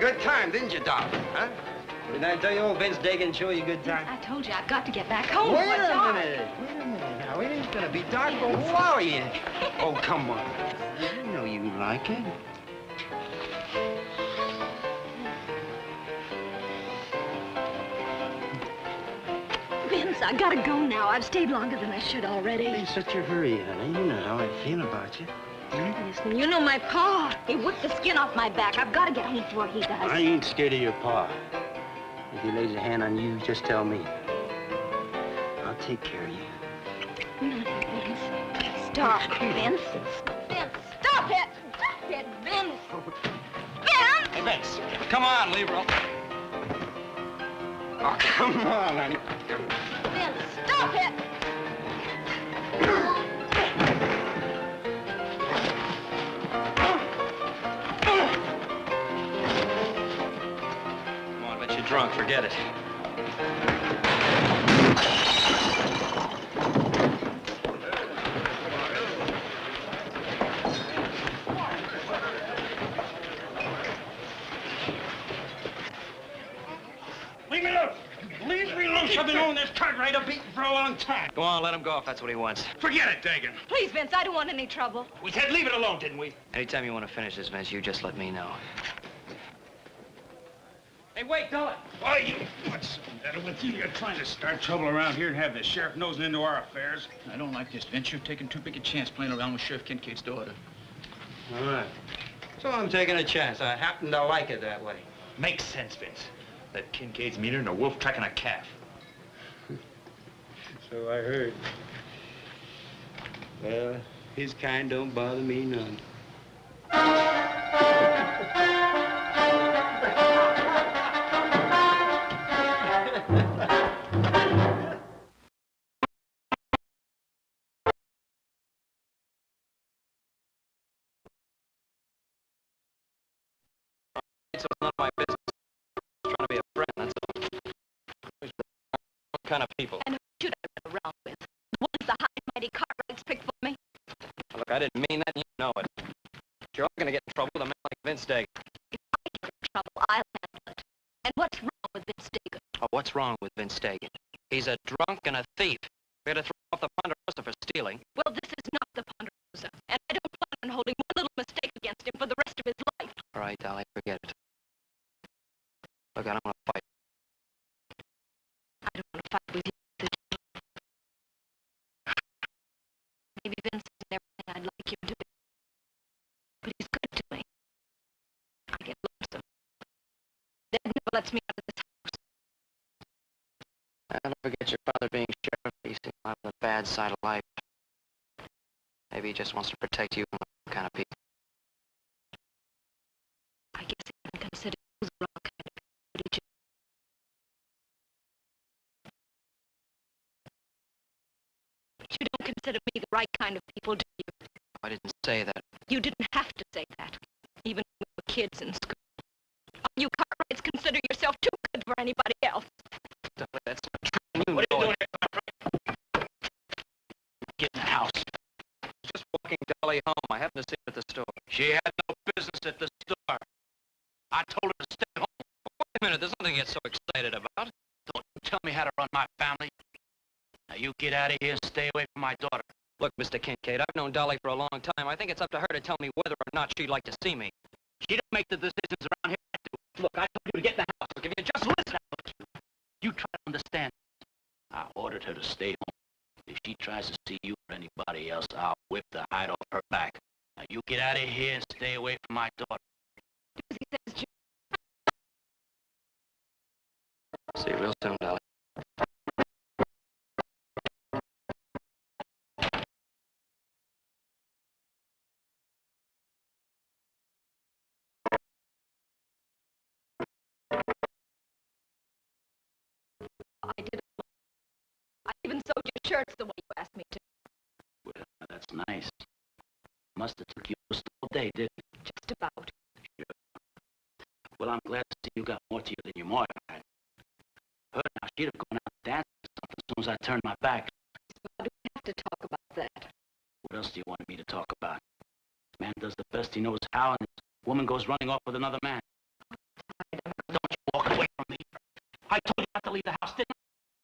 good time, didn't you, Doc? Huh? Didn't I tell you old Vince Dagan show you a good time? I told you I've got to get back home. Wait a minute now. It ain't gonna be dark. Don't flower you. Oh, come on. I know you like it. Vince, I gotta go now. I've stayed longer than I should already. Ain't such a hurry, honey. You know how I feel about you. Listen, you know my pa. He whipped the skin off my back. I've got to get home before he does. I ain't scared of your pa. If he lays a hand on you, just tell me. I'll take care of you. Vince. Stop, Vince. Vince, stop it! Stop it, Vince! Vince! Hey, Vince, come on, Libro. Oh, come on, honey. Vince, stop it! Come on, Vince, you're drunk. Forget it. Leave me alone! Leave me alone! I've been on this Cartwright beating for a long time. Go on, let him go if that's what he wants. Forget it, Dagan. Please, Vince, I don't want any trouble. We said leave it alone, didn't we? Anytime you want to finish this, Vince, you just let me know. Hey, wait, Dollar. Why, you... What's the matter with you? You're trying to start trouble around here and have the sheriff nosing into our affairs. I don't like this, Vince. You're taking too big a chance playing around with Sheriff Kincaid's daughter. All right. So I'm taking a chance. I happen to like it that way. Makes sense, Vince. That Kincaid's meaner than a wolf tracking a calf. So I heard. Well, his kind don't bother me none. It's none of my business. I'm trying to be a friend, that's all. What kind of people? And who should I run around with? The ones the high and mighty Cartwrights picked for me? Look, I didn't mean that, and you know it. You're all gonna get in trouble with a man like Vince Dagan. If I get in trouble, I'll handle it. And what's wrong with Vince Dagan? Oh, what's wrong with Vince Dagan? He's a drunk and a thief. We had to throw off the Ponderosa for stealing. Well, this is not the Ponderosa, and I don't plan on holding one little mistake against him for the rest of his life. All right, Dolly, forget it. Look, I don't want to fight. I don't want to fight with you. Maybe Vince isn't everything I'd like him to be. But he's good to me. I get lonesome. Dad never lets me out of this house. Don't forget your father being sheriff. He's seen a lot of the bad side of life. Maybe he just wants to protect you from the kind of people. I guess he even considered those the wrong kind of people, did you? But you don't consider me the right kind of people, do you? I didn't say that. You didn't have to say that, even when we were kids in school. You Cartwrights consider yourself too good for anybody else. Dolly, that's not true. You What are know you doing it. here, Cartwright? Get in the house. I was just walking Dolly home. I happened to see her at the store. She had no business at the store. I told her to stay home. Wait a minute, there's nothing to get so excited about. Don't you tell me how to run my family. Now, you get out of here and stay away from my daughter. Look, Mr. Kincaid, I've known Dolly for a long time. I think it's up to her to tell me whether or not she'd like to see me. She don't make the decisions around here. I do. Look, I told you to get in the house. Look, if you just listen, you try to understand. I ordered her to stay home. If she tries to see you or anybody else, I'll whip the hide off her back. Now, you get out of here and stay away from my daughter. He says, See you real soon, Dolly. I did it. I even sewed your shirts the way you asked me to. Well, that's nice. Must have took you most all day, didn't it? Just about. Sure. Well, I'm glad to see you got more to you than your mother had. Her now, she'd have gone out dancing or something as soon as I turned my back. I don't have to talk about that. What else do you want me to talk about? Man does the best he knows how, and his woman goes running off with another man. I told you not to leave the house, didn't I?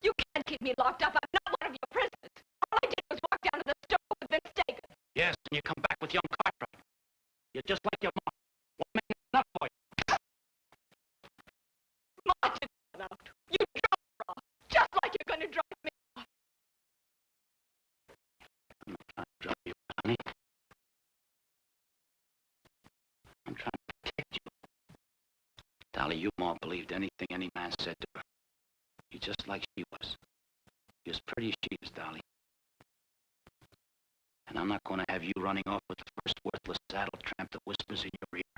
You can't keep me locked up. I'm not one of your prisoners. All I did was walk down to the store with Vince Davis. Yes, and you come back with young Cartwright. You're just like your mom. One man is enough for you. Martin, you drove her off, just like you're going to drive me off. I'm not trying to drive you, honey. I'm trying to protect you. Dolly, you more believed anything any man said to her. You're just like she was. You're as pretty as she is, Dolly. And I'm not going to have you running off with the first worthless saddle tramp that whispers in your ear.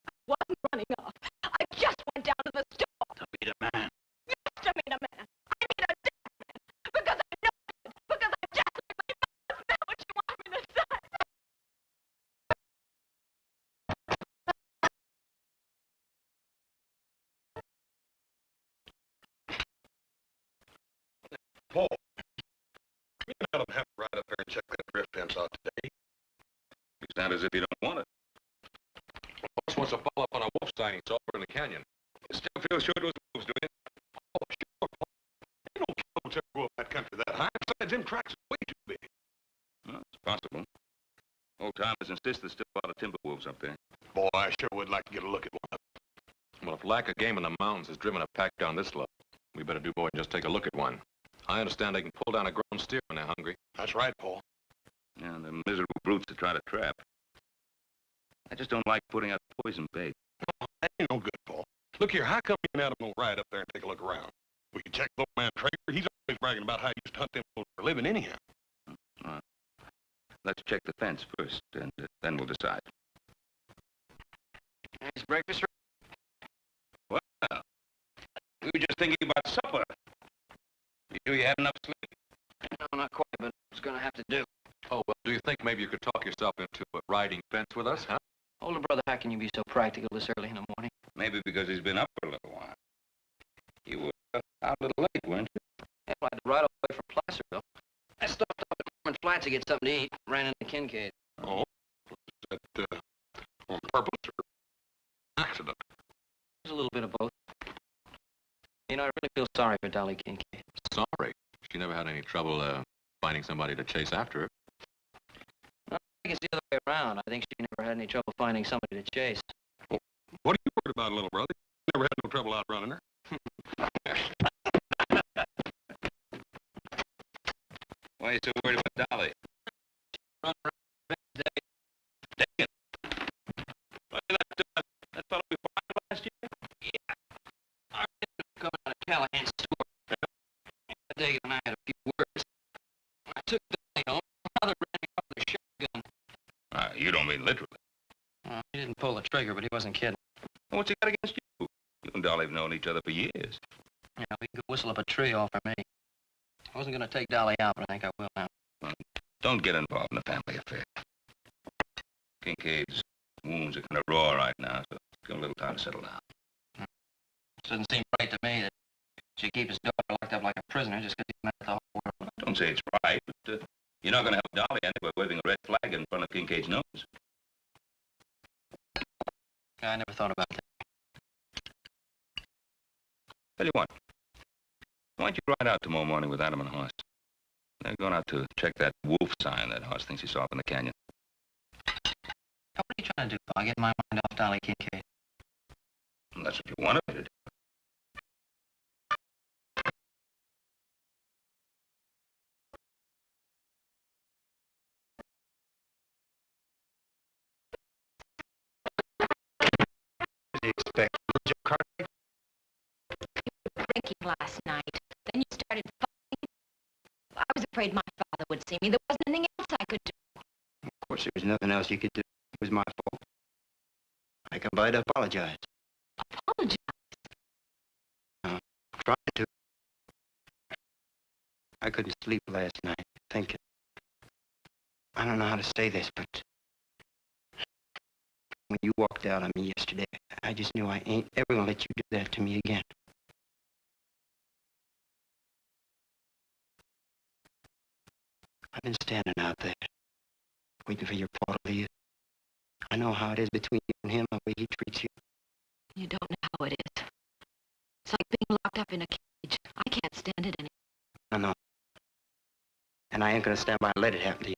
I wasn't running off. I just went down to the store. To meet a man. Yes, to meet a man. I mean a dead man. Because I'm no good. Because I'm just like my mother. Is that what you want me to say? Paul, you can let him have to ride up there and check that drift fence out today. You sound as if you don't want it. Boss wants to follow up on a wolf sighting over in the canyon. You still feel sure those wolves, do you? Oh, sure, Paul. You don't kill wolves ever go up that country that high. Besides, them tracks are way too big. Well, it's possible. Old timers insist there's still a lot of timber wolves up there. Boy, I sure would like to get a look at one of them. Well, if lack of game in the mountains has driven a pack down this slope, we better do more than just take a look at one. I understand they can pull down a grown steer when they're hungry. That's right, Paul. Yeah, the miserable brutes that try to trap. I just don't like putting out poison bait. That ain't no good, Paul. Look here, how come you and Adam don't ride up there and take a look around? We can check little man Trader. He's always bragging about how he used to hunt them wolves for a living anyhow. Let's check the fence first, and then we'll decide. Nice breakfast. Well, we were just thinking about supper. You have enough sleep? No, not quite, but it's going to have to do. Oh, well, do you think maybe you could talk yourself into riding fence with us, huh? Older brother, how can you be so practical this early in the morning? Maybe because he's been up for a little while. You were out a little late, weren't you? Yeah, well, I had to ride all the way from Placerville. I stopped up at Norman Flats to get something to eat. Ran into Kincaid. Oh, is that on purpose or accident? There's a little bit of both. You know, I really feel sorry for Dolly Kincaid. Sorry. She never had any trouble finding somebody to chase after her. No, I think it's the other way around. I think she never had any trouble finding somebody to chase. Well, what are you worried about, little brother? You never had no trouble outrunning her. Why are you so worried about Dolly? Run around day. Dang it. Well, that fellow we found last year? Yeah. I was coming out of Callahan's store. Dagan and I had a few words. I took Dolly home. Mother ran me off with a shotgun. You don't mean literally. He didn't pull the trigger, but he wasn't kidding. What's he got against you? You and Dolly have known each other for years. Yeah, we could whistle up a tree all for me. I wasn't going to take Dolly out, but I think I will now. Well, don't get involved in a family affair. Kincaid's wounds are kind of raw right now, so give him a little time to settle down. It doesn't seem right to me that she keep his daughter locked up like a prisoner just because he's met the whole world. Don't say it's right, but you're not going to help Dolly any by waving a red flag in front of Kincaid's nose. I never thought about that. Tell you what, why don't you ride out tomorrow morning with Adam and Horst? They're going out to check that wolf sign that Horst thinks he saw up in the canyon. Now, what are you trying to do, Paul? Get my mind off Dolly Kincaid? And that's what you wanted me to do. What do you expect? Joe Cartwright? Drinking last night. Then you started fighting. I was afraid my father would see me. There wasn't anything else I could do. Of course, there was nothing else you could do. It was my fault. I come by to apologize. Apologize. Trying to. I couldn't sleep last night thinking. I don't know how to say this, but when you walked out on me yesterday, I just knew I ain't ever gonna let you do that to me again. I've been standing out there, waiting for your Paul to leave. I know how it is between you and him, the way he treats you. You don't know how it is. It's like being locked up in a cage. I can't stand it anymore. I know. And I ain't gonna stand by and let it happen to you.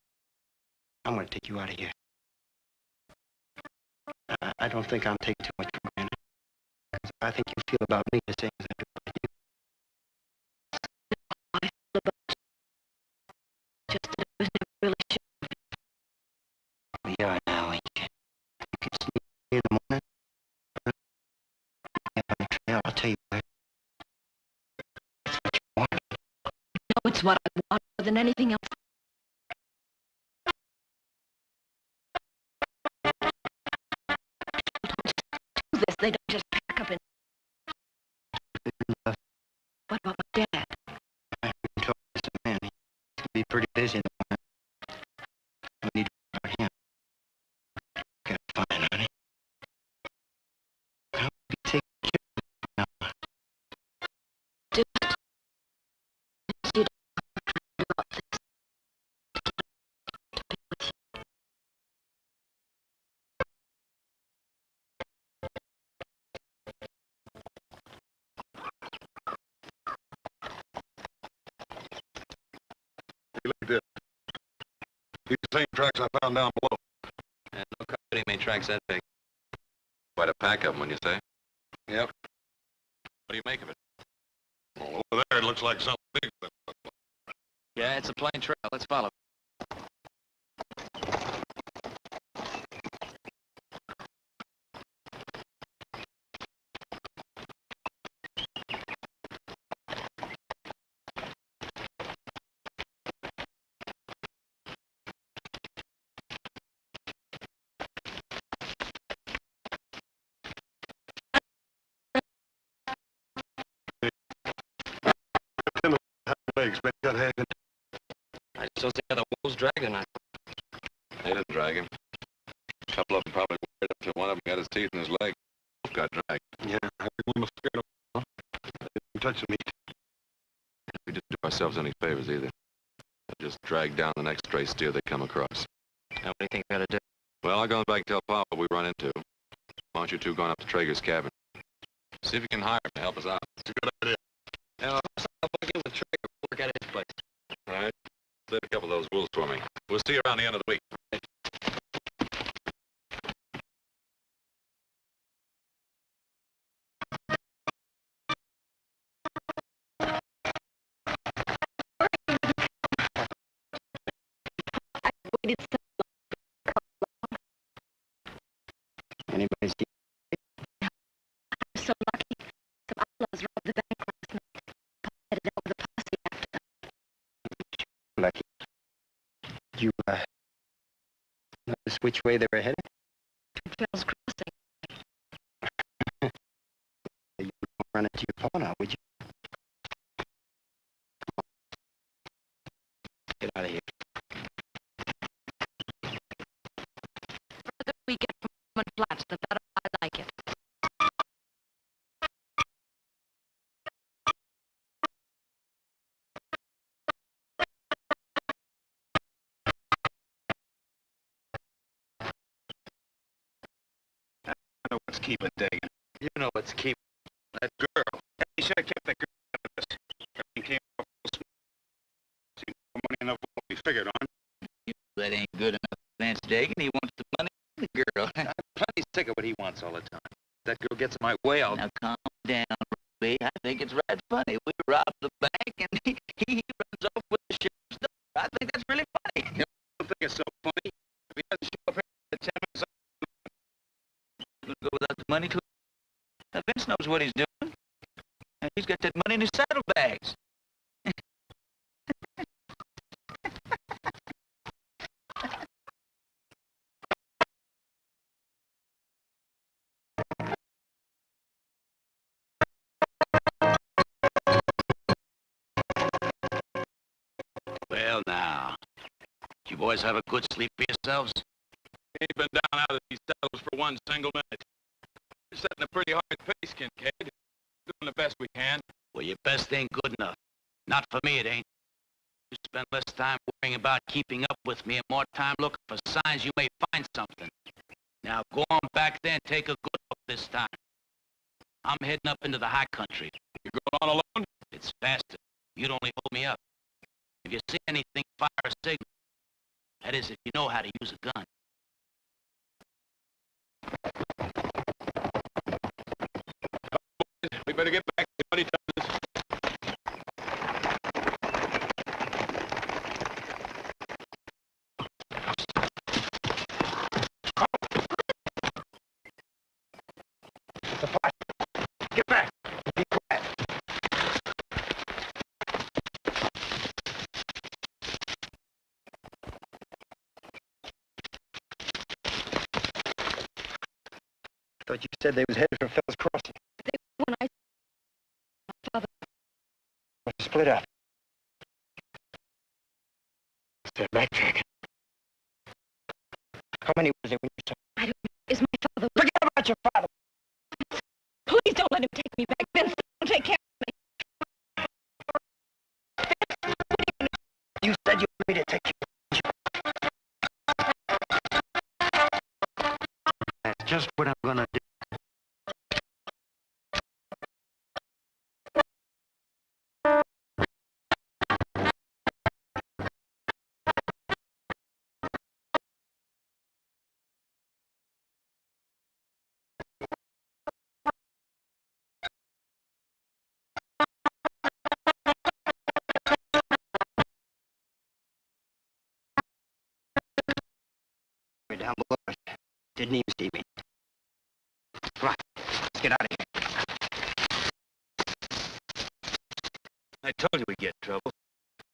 I'm gonna take you out of here. I don't think I'm taking too much for granted. I think you feel about me the same as I do about you. I feel about you. Just that it was never really sure. Well, you are now, ain't you? You can see me in the morning. Up on the trail, I'll tell you where. It's what you want. No, it's what I want more than anything else. Do this. They don't just pack up and... What about my dad? I haven't told this man. He's gonna be pretty busy in the morning. We need to worry about him. Got fine, honey. I'll be taking care of you now. Do it. You don't know about this. To be with you. Hey, look at this. These same tracks I found down below. And no company made tracks that big. Quite a pack of them, when you say? Yep. What do you make of it? Well, over there, it looks like something big. But Yeah, it's a plain trail. Let's follow. legs, man, got hanging. I just don't see how the wolves dragged him. They didn't drag him. A couple of them probably worried up till one of them got his teeth in his leg. Both got dragged. Yeah, I think we must scared them. Huh? They didn't touch the meat. We didn't do ourselves any favors either. They just dragged down the next stray steer they come across. Now, what do you think we ought to do? Well, I'll go back and tell Pa what we run into. Why don't you two going up to Traeger's cabin? See if you can hire him to help us out. It's a good idea. Now, I'll bug in with Traeger. Work out his place. All right. Save a couple of those wolves for me. We'll see you around the end of the week. Waited so Anybody see? I'm so lucky. Some outlaws robbed the bank last night. Pa headed out with a posse after them. Lucky. You, notice which way they were headed? Trail's crossing. You won't run into your paw now, would you? Come on. Get out of here. The further we get from Flats, the better I like it. I know what's keeping Dagan. You know what's keeping That girl. He should have kept that girl out of this. Everything came off real smooth. Seemed more money enough what we figured on. That ain't good enough. Vance Dagan, he wants the money and the girl. I'm plenty sick of what he wants all the time. If that girl gets in my way, I'll... Now, calm down, Ruby. I think it's right funny. We robbed the bank, and he runs off with the sheriff's daughter. I think that's really funny. You don't think it's so funny? If he doesn't show up here at 10 minutes, Gonna go without the money, too? Now, Vince knows what he's doing. And he's got that money in his saddlebags. Well, now, you boys have a good sleep for yourselves? Ain't been down out of these saddles for one single minute. We're setting a pretty hard pace, Kincaid. Doing the best we can. Well, your best ain't good enough. Not for me, it ain't. You spend less time worrying about keeping up with me and more time looking for signs you may find something. Now, go on back there and take a good look this time. I'm heading up into the high country. You going on alone? It's faster. You'd only hold me up. If you see anything, fire a signal. That is, if you know how to use a gun. We better get back. Money time. Get back. Be quiet. Thought you said they was headed for Phil's Crossing. When my father... Split up. They're backtracking. How many was there when you saw? I don't know. Is my father... Forget about your father. Please don't let him take me back. Vincent, don't take care of me. You said you wanted me to take you. That's just what I'm gonna do. Down below us. Didn't even see me. Come on, let's get out of here. I told you we'd get in trouble.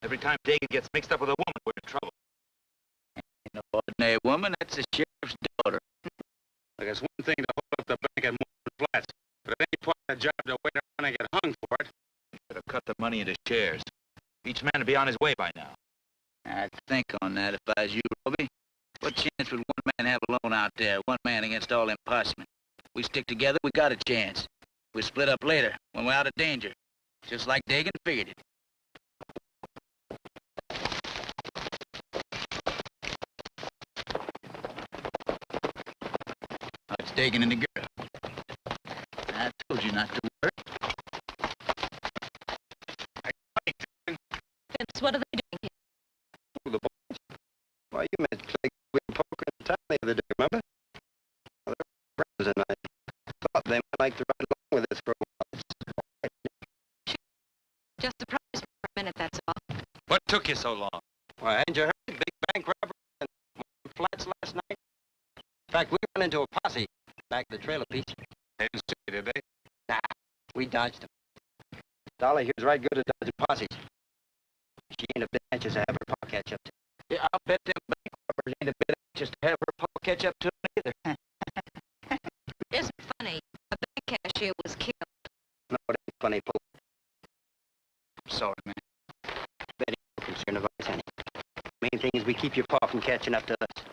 Every time Dagan gets mixed up with a woman, we're in trouble. Ain't no ordinary woman, that's the sheriff's daughter. Look, it's one thing to hold up the bank at Morton Flats, but it ain't part of the job to wait around and get hung for it. Better cut the money into shares. Each man will be on his way by now. I'd think on that if I was you, Roby. What chance would one man have alone out there? One man against all them possemen. We stick together, we got a chance. We split up later, when we're out of danger. Just like Dagan figured it. Oh, it's Dagan and the girl. I told you not to worry. Vince, what are they doing here? Oh, the boys. Why, you met Clegg with poker in town the other day, remember? Well, they're friends, and I thought they might like to ride along with us for a while. Just surprise me for a minute, that's all. What took you so long? Why, hadn't you heard? Big bank robbery in Flats last night? In fact, we ran into a posse back at the trailer piece. They didn't see you, did they? Nah, we dodged them. Dolly here's right good at dodging posses. She ain't a bit anxious to have her pa catch up to. Yeah, I'll bet them bank robbers ain't a bit anxious to have her pa catch up to them either. It isn't funny. A bank cashier was killed. No, it ain't funny, Paul. I'm sorry, man. Betty, no concern of ours, honey. Main thing is we keep your pa from catching up to us.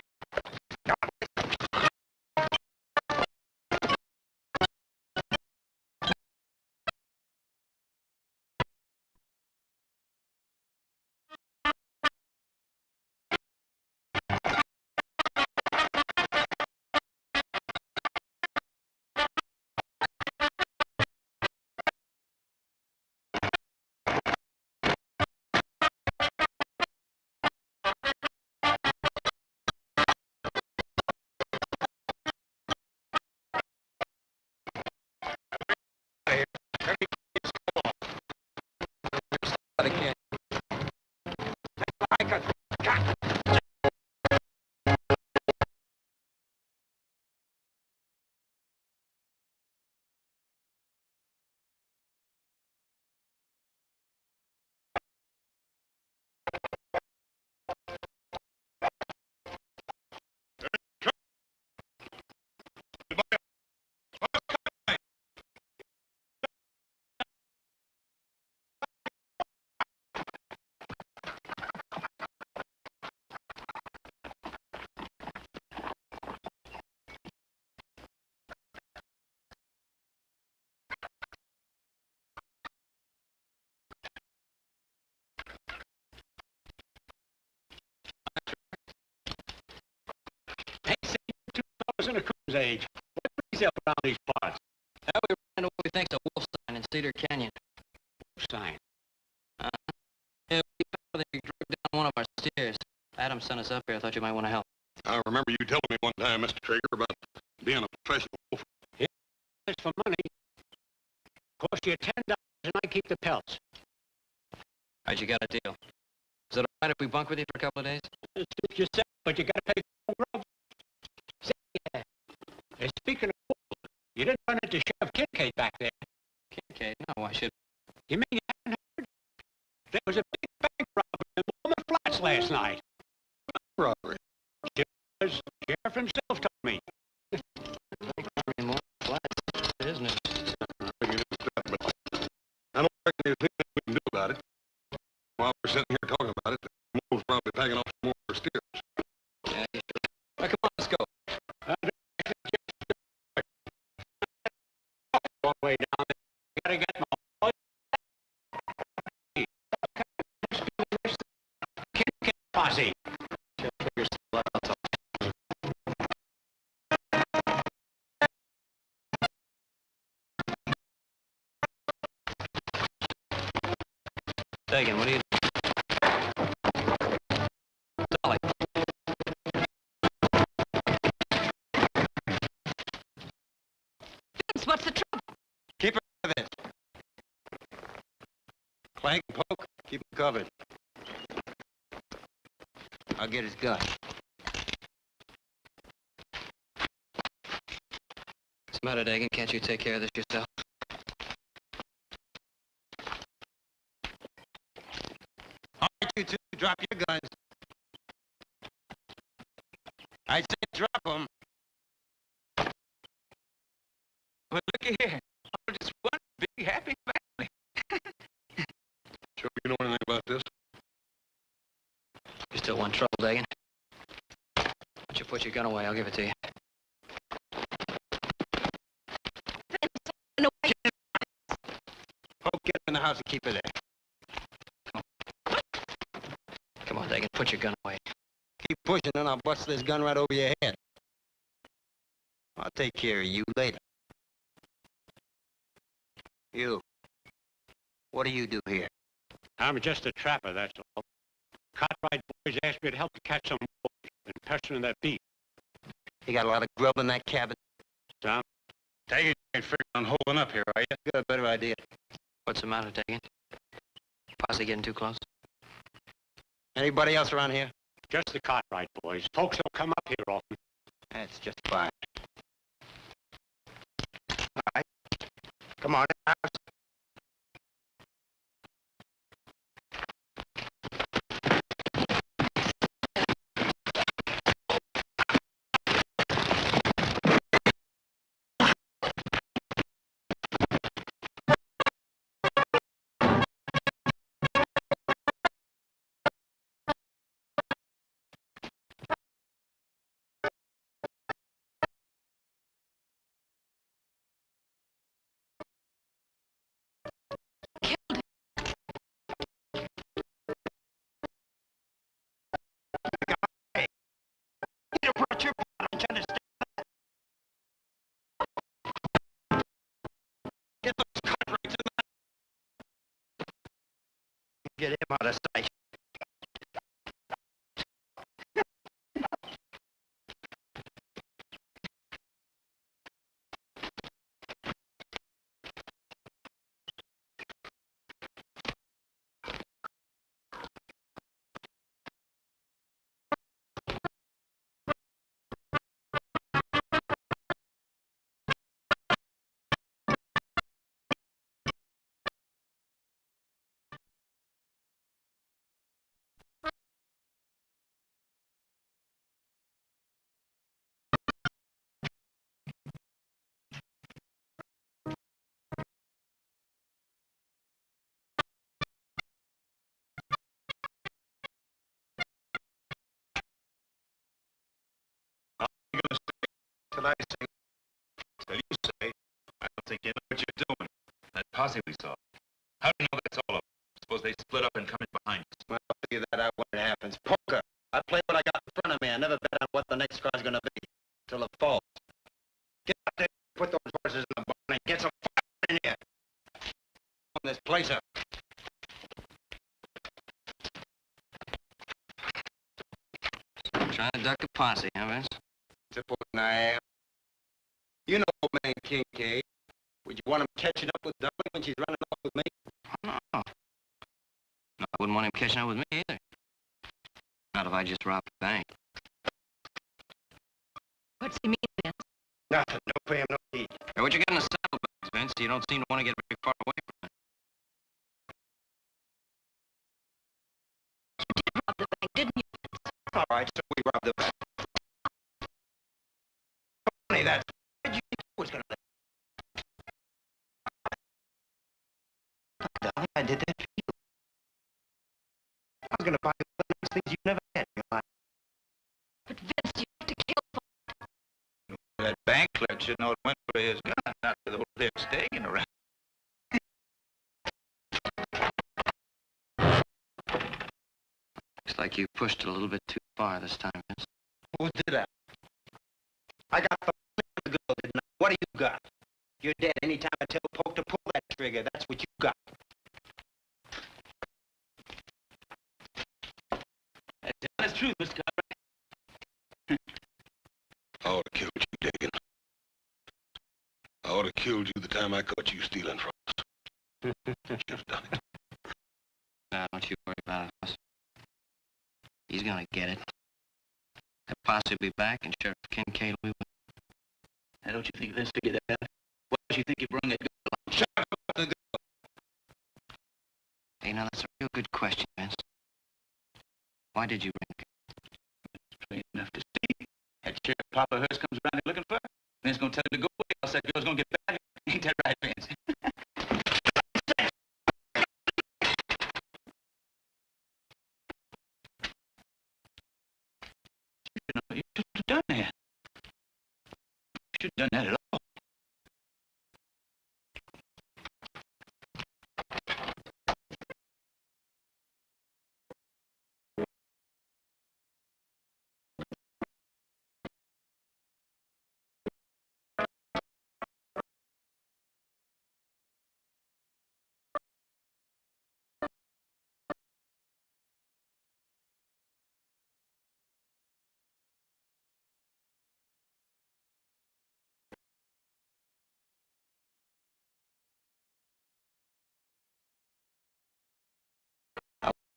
In a cruise age. What brings you up around these parts? Well, we ran find what we think's a wolf sign in Cedar Canyon. Sign. Yeah, we found they drove down one of our steers. Adam sent us up here. I thought you might want to help. I remember you telling me one time, Mr. Traeger, about being a professional wolf. Yeah, it's for money. Cost you $10 and I keep the pelts. All right, you got a deal. Is it all right if we bunk with you for a couple of days? Suit yourself, but you gotta pay for grub. Say, speaking of wolves, you didn't run into Sheriff Kincaid back there. Kincaid? No, why should... You mean you haven't heard? There was a big bank robbery in Wilmer Flats last night. Robbery. Sheriff himself told me. More flats, isn't it? I don't reckon there's anything we can do about it. While we're sitting here talking about it, the wolves probably packing off some more steers. Yeah, you sure. All right, come on, let's go. All the way down there. You gotta get my Kincaid posse. Figure still out, I'll talk. Dagan, what are you doing? Dolly. Vince, what's the trouble? Keep it with it. Clank and poke, keep him covered. I'll get his gun. What's the matter, Dagan? Can't you take care of this yourself? All right, you two, drop your guns. I said drop them. Well, look here. I'm just one big happy family. Sure you know anything about this? You still want trouble, Dagan? Why don't you put your gun away? I'll give it to you. No, I... Poke, get in the house and keep her there. Come on, Dagan, put your gun away. Keep pushing and I'll bust this gun right over your head. I'll take care of you later. You. What do you do here? I'm just a trapper, that's all. Cartwright boys asked me to help to catch some wolves and pestering that beef. You got a lot of grub in that cabin? Tom? Take it, you ain't figuring on holding up here, are you? Got a better idea. What's the matter, Dagan? Posse getting too close? Anybody else around here? Just the Cartwright boys. Folks don't come up here often. That's just fine. All right. Come on, in the house. Get him out of sight. Till I say, till you say, I don't think you know what you're doing. That posse we saw. How do you know that's all of them? Suppose they split up and come in behind us. Well, I'll figure that out when it happens. Poker. I play what I got in front of me. I never bet on what the next car's gonna be till it falls. Get out there, put those horses in the barn and get some fire. like a posse, huh, Vince? Supposing I am. You know old man Kincaid. Would you want him catching up with Dolly when she's running off with me? No. No, I wouldn't want him catching up with me either. Not if I just robbed the bank. What's he mean, Vince? Nothing. Don't pay him no heed. Hey, what you got in the saddlebags, Vince? You don't seem to want to get very far away from it. You did rob the bank, didn't you? All right, so we robbed the bank. Funny, that's... What did you think I was going to do? Dolly, I did that for you. I was going to buy you one of the nice things you never had in your life. But Vince, you have to kill him. That bank clerk should know it went for his gun, not for the old dick staking around. Looks like you pushed it a little bit too far this time, Vince. Who did that? I got the girl, didn't I? What do you got? You're dead. Anytime I tell Poke to pull that trigger, that's what you got. That's true, Mr. Cartwright. I ought to killed you, Dagan. I ought to killed you the time I caught you stealing from us. Should have done it. Now, don't you worry about it, boss. He's gonna get it. That posse will be back, and Sheriff Kincaid will be with him. Now, don't you think Vince figured that out? Why don't you think you brung that girl along? Shut up, the girl. Hey, now, that's a real good question, Vince. Why did you bring her? Plain enough to see. That sheriff Papa Hurst comes around here looking for her. Vince gonna tell her to go away, else that girl's gonna get back. Ain't that right, Vince? You shouldn't have done that. You shouldn't have done that at all.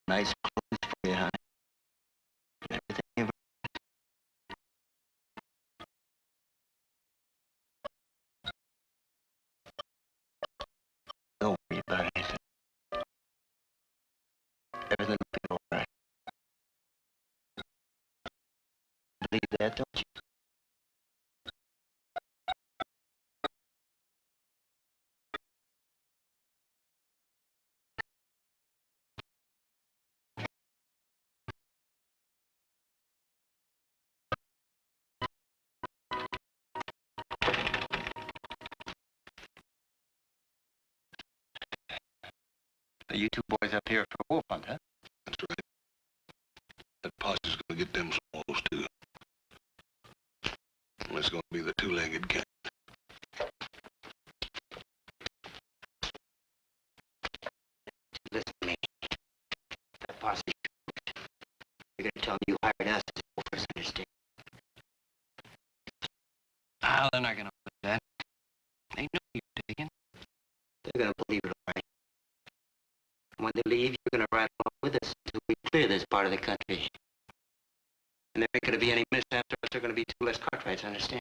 Nice clothes for you, honey. Everything you ever... Don't worry about anything. Everything will be all right. Believe that, don't you? You two boys up here for a wolf hunt, huh? That's right. That posse's gonna get them swallows, too. And it's gonna be the two-legged cat. Listen to me. That posse... You're gonna tell me you hired us as wolfers, understand? Ah, they're not gonna believe that. They know you're taken. They're gonna believe it, all right. When they leave, you're gonna ride along with us until we clear this part of the country. And there ain't gonna be any mishap to us. There are gonna be two less Cartwrights, understand?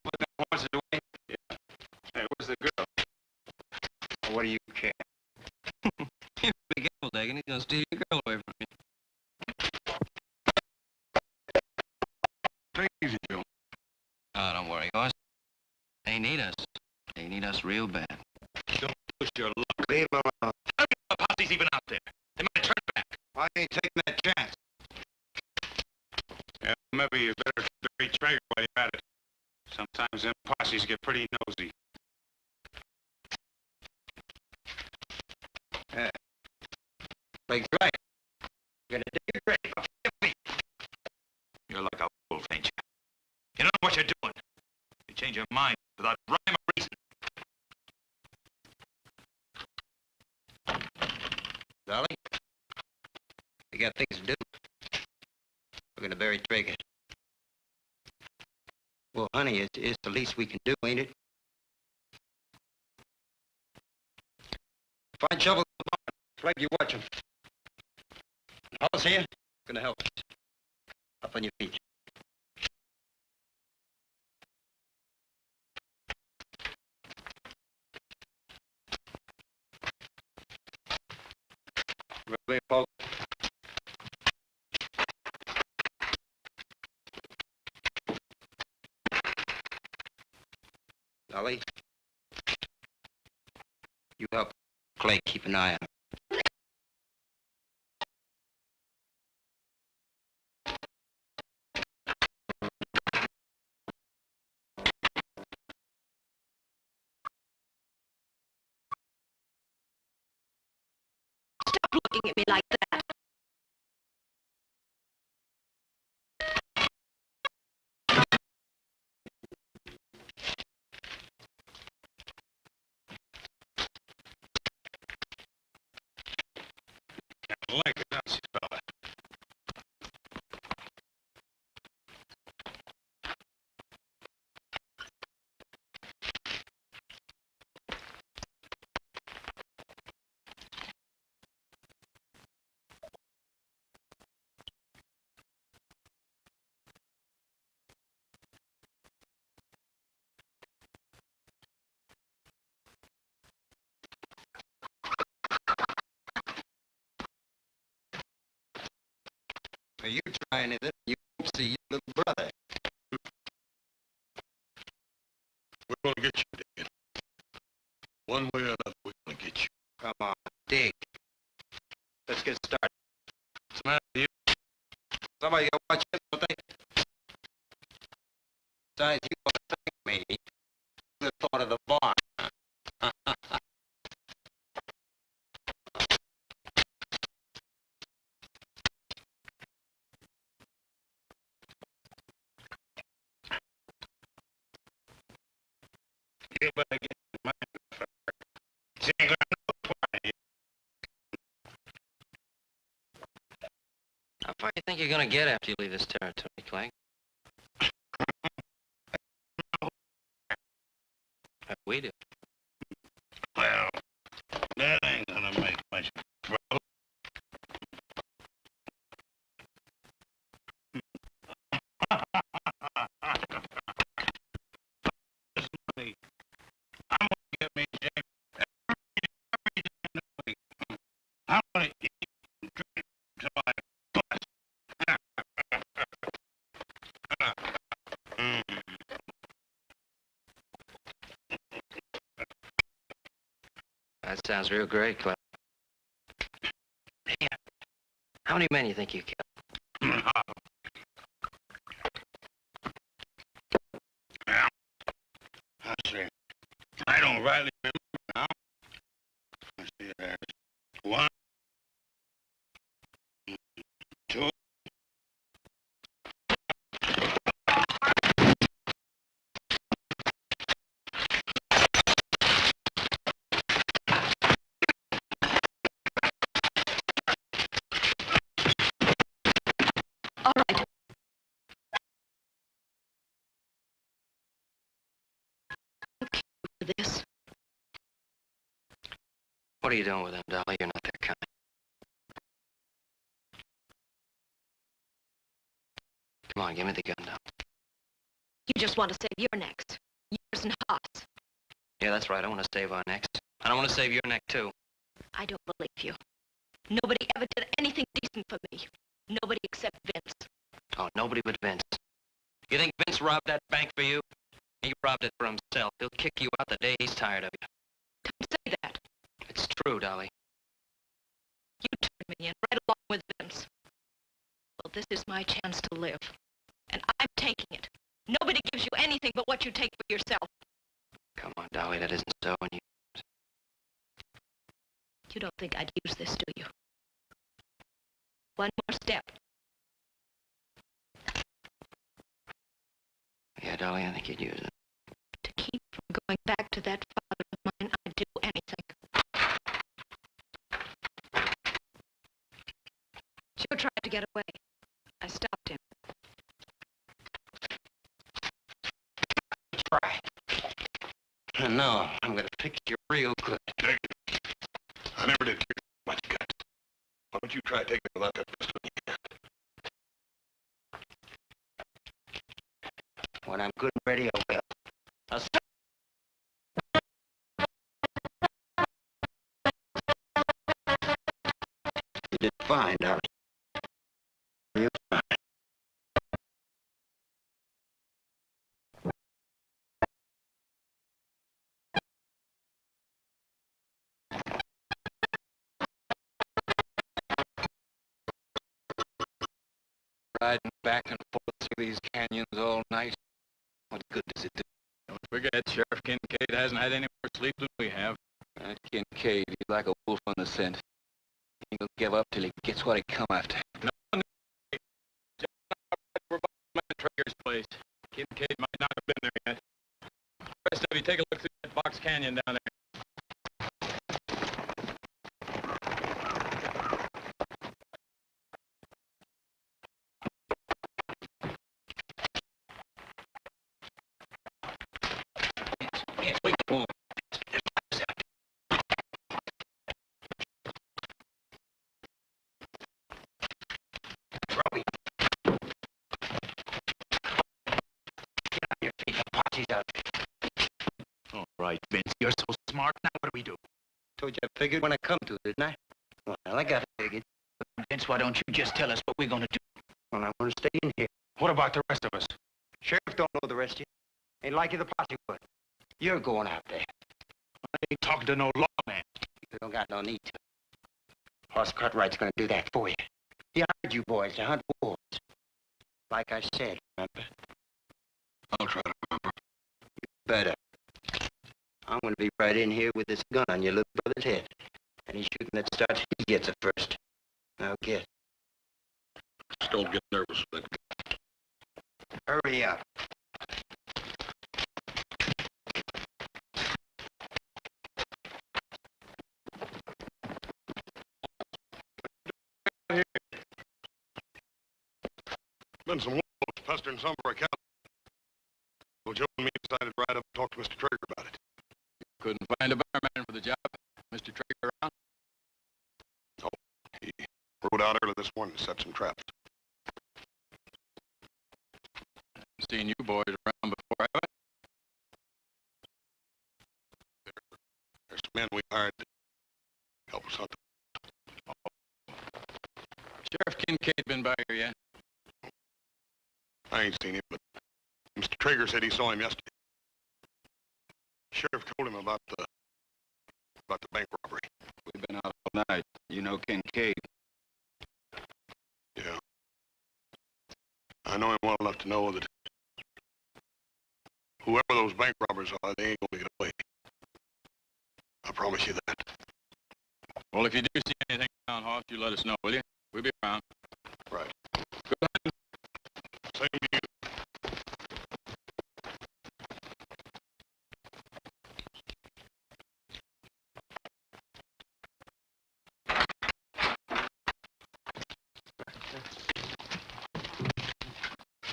Put them horses away? Yeah. Hey, where's the girl? What do you care? You be careful, Dagan. He's gonna steal your girl away from you. Take it easy, Joe. Oh, don't worry, boss. They need us. They need us real bad. Don't push your luck. Leave them alone. I don't know if the posse's even out there. They might turn back. I ain't taking that chance. Yeah, maybe you better keep the right trigger while you're at it. Sometimes them posses get pretty nosy. Yeah. Like right. You're gonna dig a grave up your feet. You're like a wolf, ain't you? You don't know what you're doing. You change your mind without rhyme or reason. Dolly, we got things to do. We're gonna bury Traeger. Well, honey, it's the least we can do, ain't it? Find shovel in the barn. Flag, you watch him. Hollis here, gonna help us. Up on your feet. Ready, folks? Dolly, you help Clay keep an eye on him. Stop looking at me like that. Like it, does he, fella? Are you trying it? You won't see your little brother. We're gonna get you, Dick. One way or another, we're gonna get you. Come on, dig. Let's get started. What's the matter with you? Somebody gotta watch him, don't they? Besides, you ought to thank me for the thought of the barn. You better get your mind first. She ain't gonna know why. How far do you think you're gonna get after you leave this territory, Clegg? We do. Well, that ain't gonna make much trouble. This money, I'm gonna get me, Jake, every day in the week. I'm gonna eat and drink till I bust. That sounds real great, Clegg. Hey, how many men you think you killed? Yeah, I see. I don't rightly remember now. I see there's 1, 2. All right. Okay, for this. What are you doing with them, Dolly? You're not their kind. Come on, give me the gun now. You just want to save your necks. Yours and Haas. Yeah, that's right. I want to save our necks. And I want to save your neck, too. I don't believe you. Nobody ever did anything decent for me. Nobody except Vince. Oh, nobody but Vince. You think Vince robbed that bank for you? He robbed it for himself. He'll kick you out the day he's tired of you. Don't say that. It's true, Dolly. You turned me in right along with Vince. Well, this is my chance to live. And I'm taking it. Nobody gives you anything but what you take for yourself. Come on, Dolly, that isn't so. And You don't think I'd use this, do you? One more step. Yeah, Dolly, I think you'd use it. To keep from going back to that father of mine, I'd do anything. Joe tried to get away. I stopped him. Try. No, I'm gonna fix you real good. Take it. I never did care much guts. Why don't you try taking it without that pistol in your hand? When I'm good and ready, I will. Now stop. You did fine, darling. Real fine. Riding back and forth through these canyons all night. What good does it do? Don't forget, Sheriff Kincaid hasn't had any more sleep than we have. That Kincaid, he's like a wolf on the scent. He ain't gonna give up till he gets what he come after. No, we're by Traeger's place. Kincaid might not have been there yet. The rest of you take a look through that box canyon down there. All right, Vince, you're so smart. Now what do we do? Told you I figured when I come to, didn't I? Well, I got it figured. Vince, why don't you just tell us what we're gonna do? Well, I want to stay in here. What about the rest of us? Sheriff don't know the rest of you. Ain't like you the posse would. You're going out there. I ain't talking to no lawman. You don't got no need to. Hoss Cartwright's gonna do that for you. He hired you boys to hunt wolves. Like I said, remember? I'll try to remember. Better. I'm gonna be right in here with this gun on your little brother's head. And he's shooting that starts, he gets it first. Now get. Just don't get nervous with it. Hurry up. Been some wolves pestering some for a cow. Well, Joe and me decided to ride up and talk to Mr. Traeger about it. Couldn't find a better man for the job. Mr. Traeger around? Oh, he rode out early this morning to set some traps. Seen you boys around before, have I? There's some men we hired to help us hunt. Sheriff Kincaid been by here yet? I ain't seen him, but Mr. Traeger said he saw him yesterday. Sheriff told him about the bank robbery. We've been out all night. You know Kincaid. Yeah. I know him well enough to know that whoever those bank robbers are, they ain't gonna get away. I promise you that. Well, if you do see anything around, Hoss, you let us know, will you? We'll be around. Right. Good hunting. Same to you.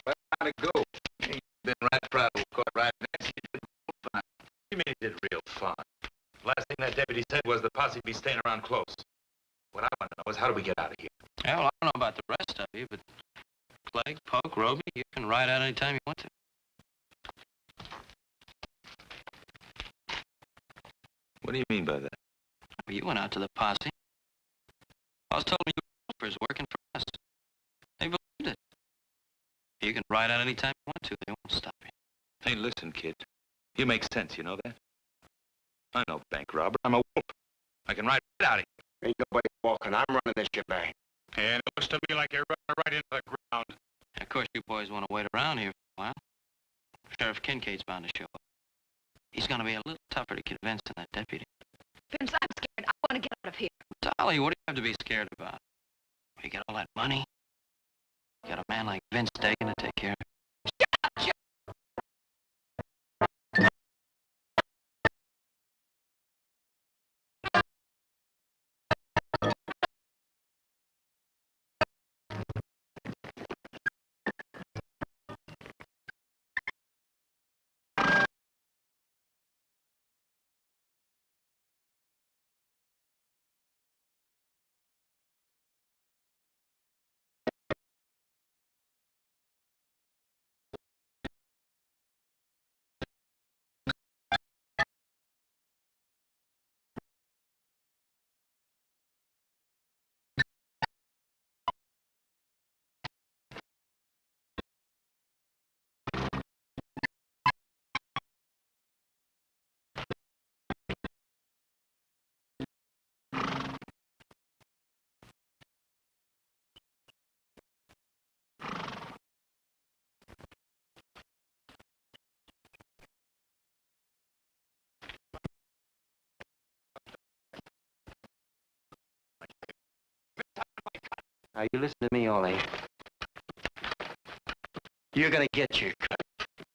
Well, how'd it go? You've been right proud of caught right next to you. Fine. You mean he did real fine? Last thing that deputy said was the posse be staying around close. What I want to know is how do we get out of here? Yeah, well, I don't know about the rest of you, but Clegg, Poke, Roby, you can ride out any time you want to. What do you mean by that? Well, you went out to the posse. Boss told me you were helpers working for us. They believed it. You can ride out any time you want to. They won't stop you. Hey, listen, kid. You make sense, you know that? I'm no bank robber. I'm a wolf. I can ride right out of here. Ain't nobody walking. I'm running this shebang. And it looks to me like you're running right into the ground. Of course, you boys want to wait around here for a while. Sheriff Kincaid's bound to show up. He's going to be a little tougher to convince than that deputy. Vince, I'm scared. I want to get out of here. Dolly, what do you have to be scared about? You got all that money. You got a man like Vince Dagan to take care of. Now, you listen to me, Ollie. You're gonna get your cut.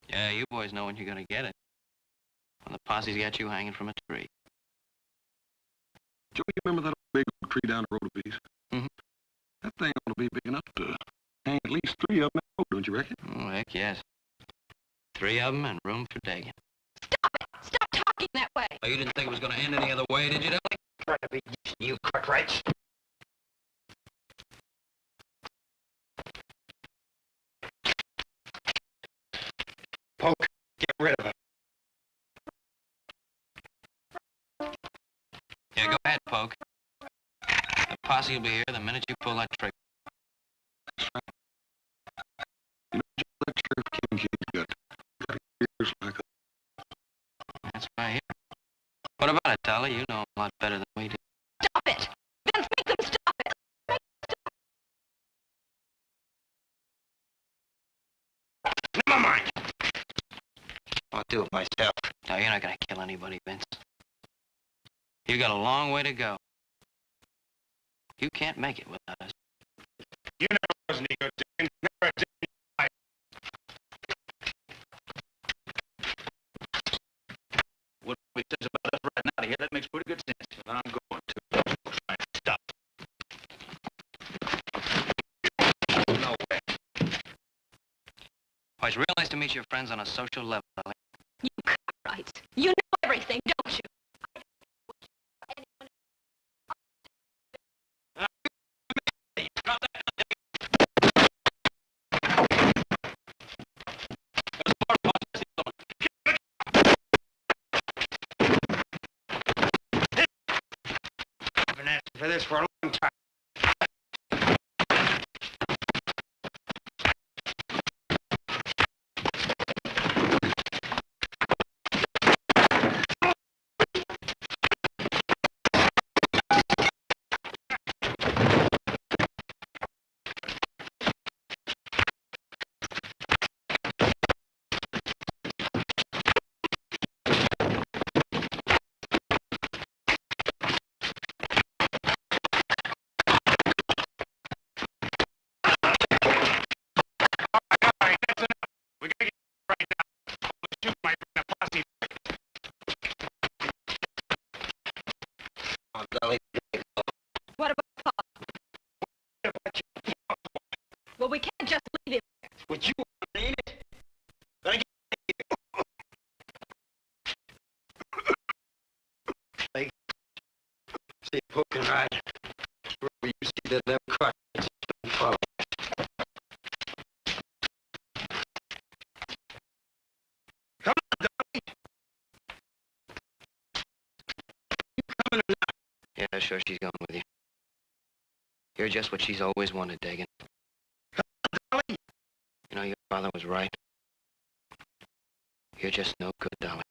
Yeah, you boys know when you're gonna get it. When the posse's got you hanging from a tree. Joe, you remember that big oak tree down the road a piece? Mm-hmm. That thing ought to be big enough to hang at least 3 of them in a row, don't you reckon? Oh, heck yes. 3 of them and room for digging. Stop it! Stop talking that way! Oh, you didn't think it was gonna end any other way, did you, Dolly? Trying to be you, Cartwrights. Poke, get rid of it. Yeah, go ahead, Poke. The posse will be here the minute you pull that trigger. You know, Joe, that Sheriff King's got ears like a... That's what I hear. What about it, Dolly? You know a lot better than we do. Stop it! Vince, make them stop it! Never mind. I'll do it myself. No, you're not gonna kill anybody, Vince. You got a long way to go. You can't make it without us. You never was any good, Dickens. Never a day in your life. What he says about us right now here, that makes pretty good sense. And I'm going to. Stop. No way. Why, it's real nice to meet your friends on a social level, Dolly. You Cartwrights. You know everything, don't you? I've been asking for this for a long time. What about Paul? Well, we can't just leave him. Would you need it? Gotta get out of here. Like, see, Poke and ride. Wherever you see that them Cartwrights, don't follow. Come on, Dolly. You coming or not? Yeah, sure, she's going with you. You're just what she's always wanted, Dagan. Dolly. You know, your father was right. You're just no good, Dolly.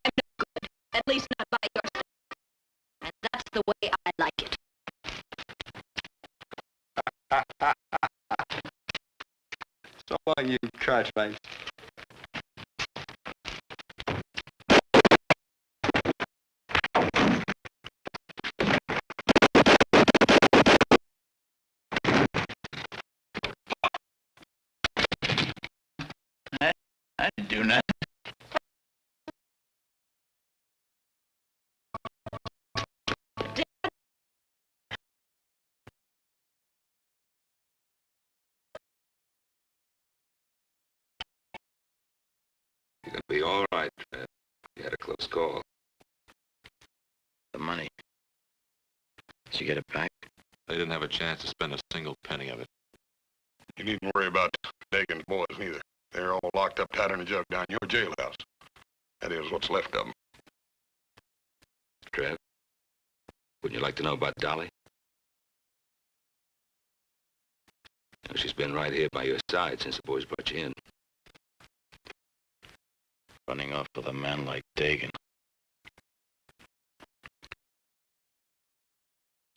I'm no good. At least not by your standards. And that's the way I like it. So are you, Cartwrights. I didn't do nothing. You're gonna be all right, Fred. You had a close call. The money. Did you get it back? They didn't have a chance to spend a single penny of it. You needn't worry about Dagan's boys, neither. They're all locked up tighter than a jug down your jailhouse. That is what's left of them. Trev, wouldn't you like to know about Dolly? You know, she's been right here by your side since the boys brought you in. Running off with a man like Dagan.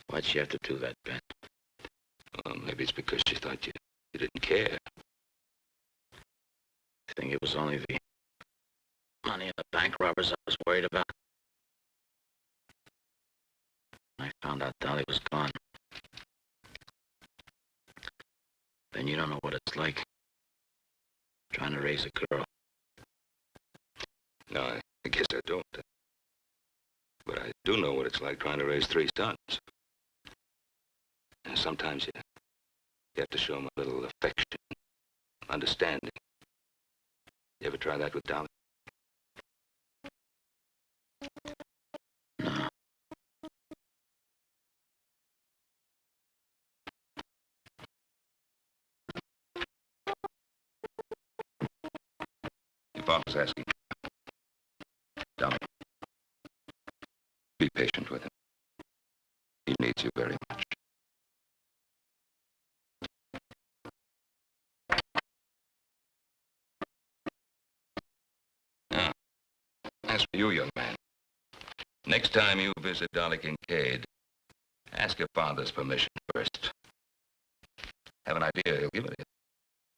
Why'd she have to do that, Ben? Well, maybe it's because she thought you didn't care. think it was only the money of the bank robbers I was worried about. I found out Dolly was gone. Then you don't know what it's like trying to raise a girl. No, I guess I don't. But I do know what it's like trying to raise 3 sons. And sometimes you have to show them a little affection, understanding. You ever try that with Dolly? No. Your father's asking. Dolly, be patient with him. He needs you very much. Now, as for you, young man, next time you visit Dolly Kincaid, ask your father's permission first. Have an idea, he'll give it to you.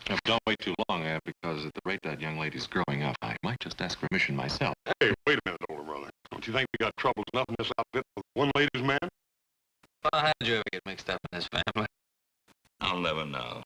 Now, don't wait too long, because at the rate that young lady's growing up, I might just ask permission myself. Hey, wait a minute, older brother. Don't you think we got troubles enough in this outfit with one lady's man? Well, how did you ever get mixed up in this family? I'll never know.